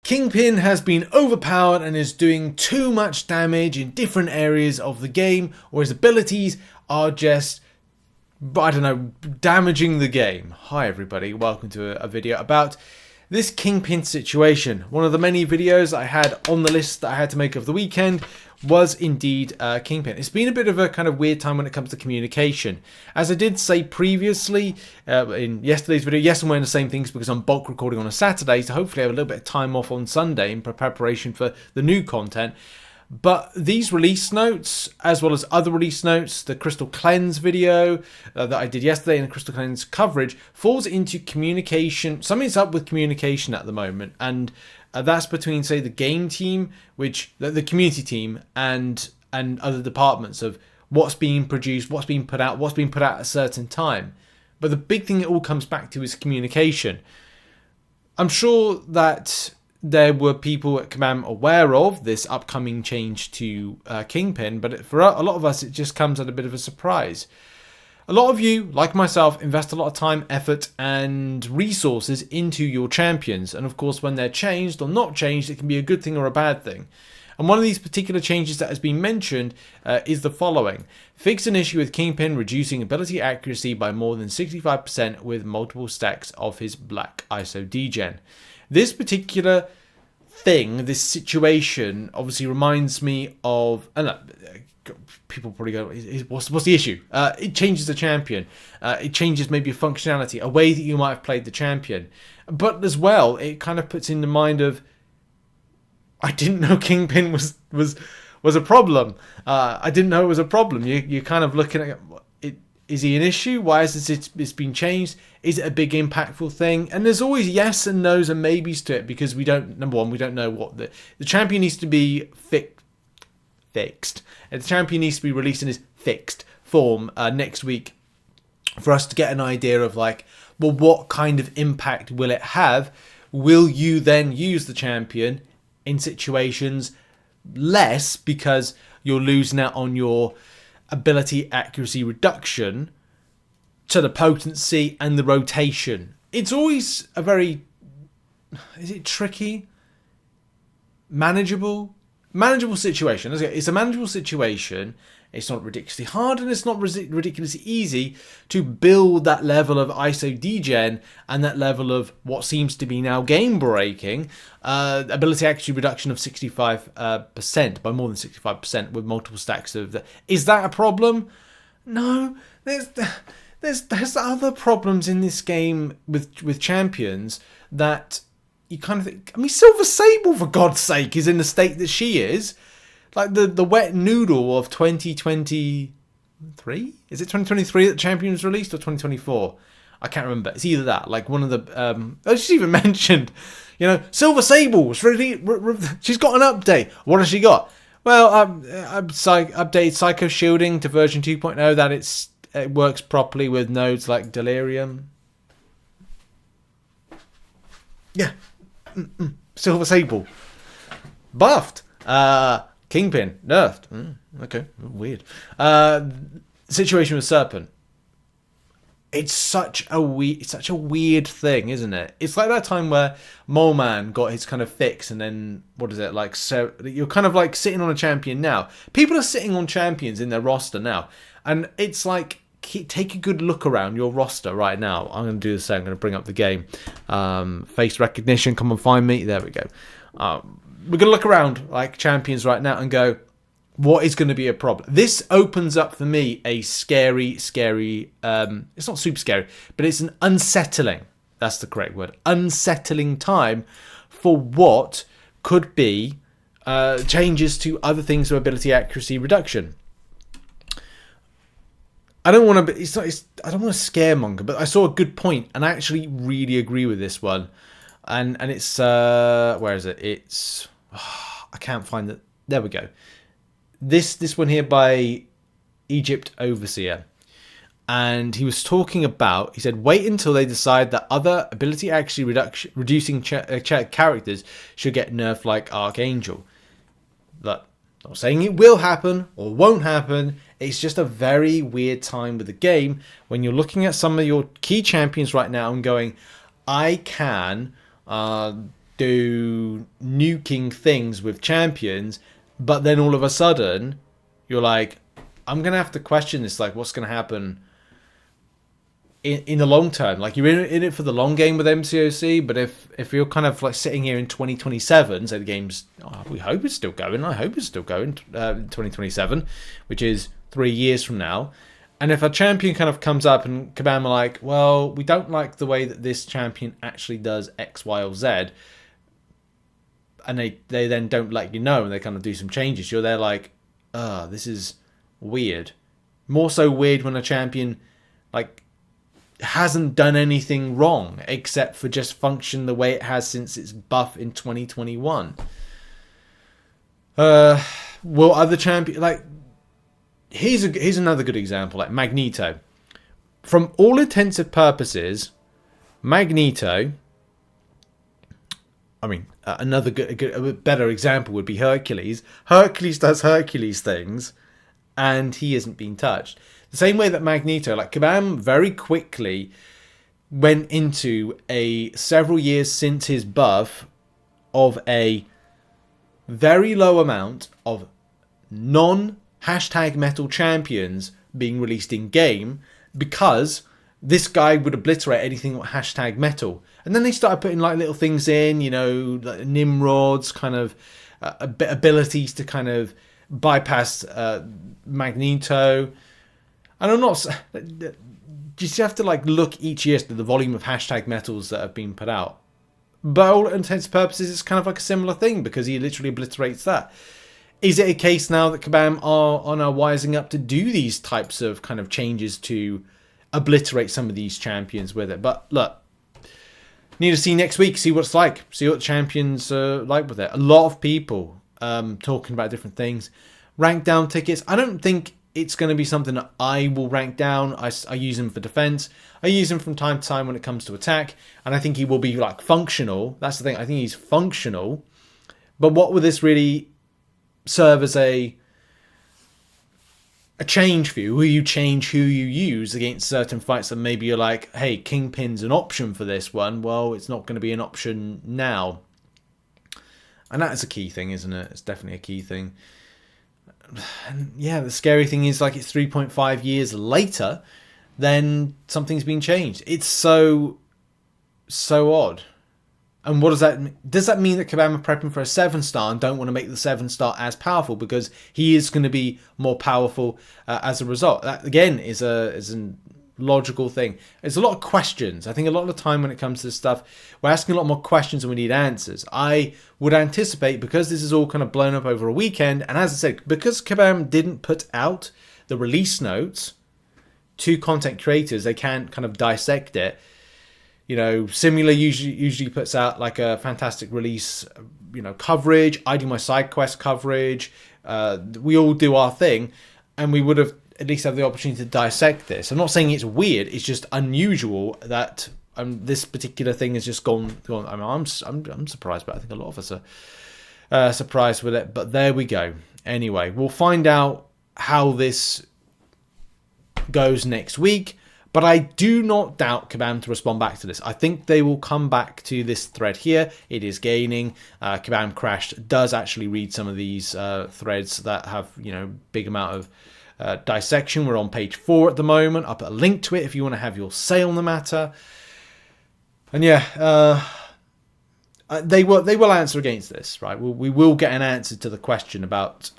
Kingpin has been overpowered and is doing too much damage in different areas of the game, or his abilities are just, I don't know, damaging the game. Hi everybody, welcome to a video about this Kingpin situation. One of the many videos I had on the list that I had to make over the weekend was indeed Kingpin. It's been a bit of a kind of weird time when it comes to communication. As I did say previously in yesterday's video, yes, I'm wearing the same things because I'm bulk recording on a Saturday, so hopefully I have a little bit of time off on Sunday in preparation for the new content. But these release notes, as well as other release notes, the Crystal Cleanse video that I did yesterday and the Crystal Cleanse coverage, falls into communication. Something's up with communication at the moment, and that's between, say, the game team, which the community team, and other departments of what's being produced, what's being put out at a certain time. But the big thing it all comes back to is communication. I'm sure that there were people at Command aware of this upcoming change to Kingpin, but for a lot of us, it just comes at a bit of a surprise. A lot of you, like myself, invest a lot of time, effort, and resources into your champions. And of course, when they're changed or not changed, it can be a good thing or a bad thing. And one of these particular changes that has been mentioned is the following. Fix an issue with Kingpin reducing ability accuracy by more than 65% with multiple stacks of his black ISO degen. This particular thing, this situation, obviously reminds me of... people probably go, what's the issue? It changes the champion. It changes maybe a functionality, a way that you might have played the champion. But as well, it kind of puts in the mind of, I didn't know Kingpin was a problem. I didn't know it was a problem. You're kind of looking at it. Is he an issue? Why is it's been changed? Is it a big impactful thing? And there's always yes and no's and maybes to it because we don't. Number one, we don't know what the champion needs to be fixed. And the champion needs to be released in his fixed form next week for us to get an idea of like, well, what kind of impact will it have? Will you then use the champion in situations less because you're losing out on your ability accuracy reduction to the potency and the rotation? It's always a very, is it tricky? Manageable situation. It's a manageable situation. It's not ridiculously hard and it's not ridiculously easy to build that level of ISO degen and that level of what seems to be now game breaking ability accuracy reduction of 65%, by more than 65% with multiple stacks of the... Is that a problem? No. There's other problems in this game with champions that you kind of think, I mean, Silver Sable, for God's sake, is in the state that she is. Like the wet noodle of 2023? Is it 2023 that Champion was released or 2024? I can't remember. It's either that. Like one of the... she's even mentioned, Silver Sable was really... she's got an update. What has she got? Well, updated Psycho Shielding to version 2.0 that it works properly with nodes like Delirium. Yeah. Silver Sable. Buffed. Kingpin. Nerfed. Okay. Weird. Situation with Serpent. It's such a weird thing, isn't it? It's like that time where Mole Man got his kind of fix and then, what is it, like, so you're kind of like sitting on a champion now. People are sitting on champions in their roster now. And it's like, take a good look around your roster right now. I'm going to do the same. I'm going to bring up the game. Face recognition, come and find me. There we go. We're going to look around like champions right now and go, what is going to be a problem? This opens up for me a scary, it's not super scary, but it's an unsettling, that's the correct word, unsettling time for what could be changes to other things of ability accuracy reduction. I don't want to. I don't want to scaremonger, but I saw a good point, and I actually really agree with this one. And it's where is it? It's I can't find it. There we go. This one here by Egypt Overseer, and he was talking about. He said, "Wait until they decide that other ability accuracy reducing characters should get nerfed like Archangel." But not saying it will happen or won't happen. It's just a very weird time with the game when you're looking at some of your key champions right now and going, I can do nuking things with champions, but then all of a sudden you're like, I'm gonna have to question this, like what's gonna happen in the long term. Like you're in it for the long game with MCOC, but if you're kind of like sitting here in 2027, so the game's, we hope it's still going, I hope it's still going, 2027, which is 3 years from now, and if a champion kind of comes up and Kabam are like, well, we don't like the way that this champion actually does X, Y, or Z, and they then don't let you know, and they kind of do some changes, you're there like, this is weird. More so weird when a champion like hasn't done anything wrong except for just function the way it has since its buff in 2021. Will other champions, like, here's another good example, like Magneto. From all intensive purposes, Magneto, I mean, a better example would be Hercules. Hercules does Hercules things, and he isn't being touched. The same way that Magneto, like Kabam very quickly went into a several years since his buff of a very low amount of non-#metal champions being released in game, because this guy would obliterate anything with #metal. And then they started putting like little things in, you know, like Nimrod's kind of abilities to kind of bypass Magneto. And I'm not, you just have to like look each year to the volume of #metals that have been put out. By all intents and purposes, it's kind of like a similar thing, because he literally obliterates that. Is it a case now that Kabam are now wising up to do these types of kind of changes to obliterate some of these champions with it? But look, need to see next week, see what it's like, see what the champions are like with it. A lot of people talking about different things. Rank down tickets, I don't think it's going to be something that I will rank down. I use him for defense. I use him from time to time when it comes to attack. And I think he will be like functional. That's the thing. I think he's functional. But what will this really serve as a change for you? Will you change who you use against certain fights that maybe you're like, hey, Kingpin's an option for this one. Well, it's not going to be an option now. And that is a key thing, isn't it? It's definitely a key thing. And yeah, the scary thing is, like, it's 3.5 years later, then something's been changed. It's so odd. And what does that mean? Does that mean that Kabam are prepping for a 7-star and don't want to make the 7-star as powerful because he is going to be more powerful as a result? That again is a logical thing. There's a lot of questions. I think a lot of the time when it comes to this stuff, we're asking a lot more questions than we need answers. I would anticipate, because this is all kind of blown up over a weekend, and as I said, because Kabam didn't put out the release notes to content creators, they can't kind of dissect it. You know, Similar usually puts out like a fantastic release, you know, coverage. I do my side quest coverage. We all do our thing, and we would have at least have the opportunity to dissect this. I'm not saying it's weird. It's just unusual that this particular thing has just gone. I mean, I'm surprised, but I think a lot of us are surprised with it. But there we go. Anyway, we'll find out how this goes next week. But I do not doubt Kabam to respond back to this. I think they will come back to this thread here. It is gaining. Kabam Crashed does actually read some of these threads that have, you know, big amount of dissection. We're on page 4 at the moment. I'll put a link to it if you want to have your say on the matter. And yeah, they will answer against this, right? We will get an answer to the question about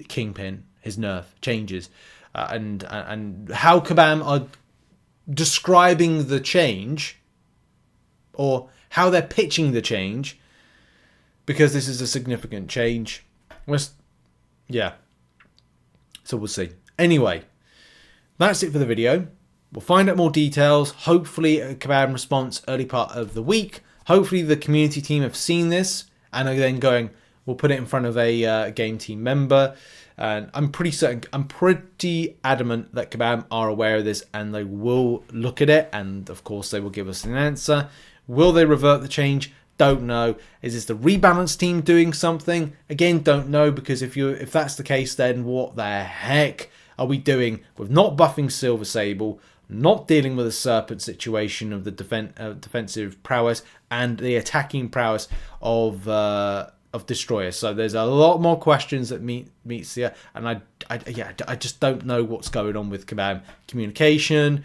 Kingpin, his nerf changes, and how Kabam are describing the change, or how they're pitching the change, because this is a significant change. Yeah. So we'll see. Anyway, that's it for the video. We'll find out more details. Hopefully a Kabam response early part of the week. Hopefully the community team have seen this and are then going, we'll put it in front of a game team member. And I'm pretty adamant that Kabam are aware of this and they will look at it, and of course they will give us an answer. Will they revert the change? Don't know. Is this the rebalance team doing something? Again, don't know, because if that's the case, then what the heck are we doing with not buffing Silver Sable, not dealing with the serpent situation of the defensive prowess and the attacking prowess of destroyers. So there's a lot more questions that meets here, and I just don't know what's going on with communication,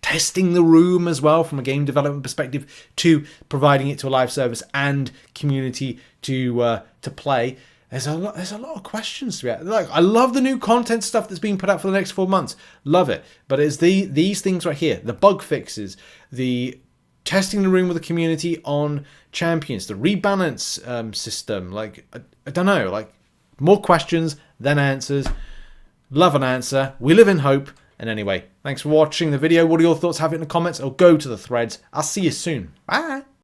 testing the room as well from a game development perspective, to providing it to a live service and community to play. There's a lot of questions to it. Like, I love the new content stuff that's being put out for the next 4 months. Love it. But it's these things right here, the bug fixes, the testing the room with the community on champions, the rebalance system. Like, I don't know, like, more questions than answers. Love an answer. We live in hope. And anyway, thanks for watching the video. What are your thoughts? Have it in the comments or go to the threads. I'll see you soon. Bye.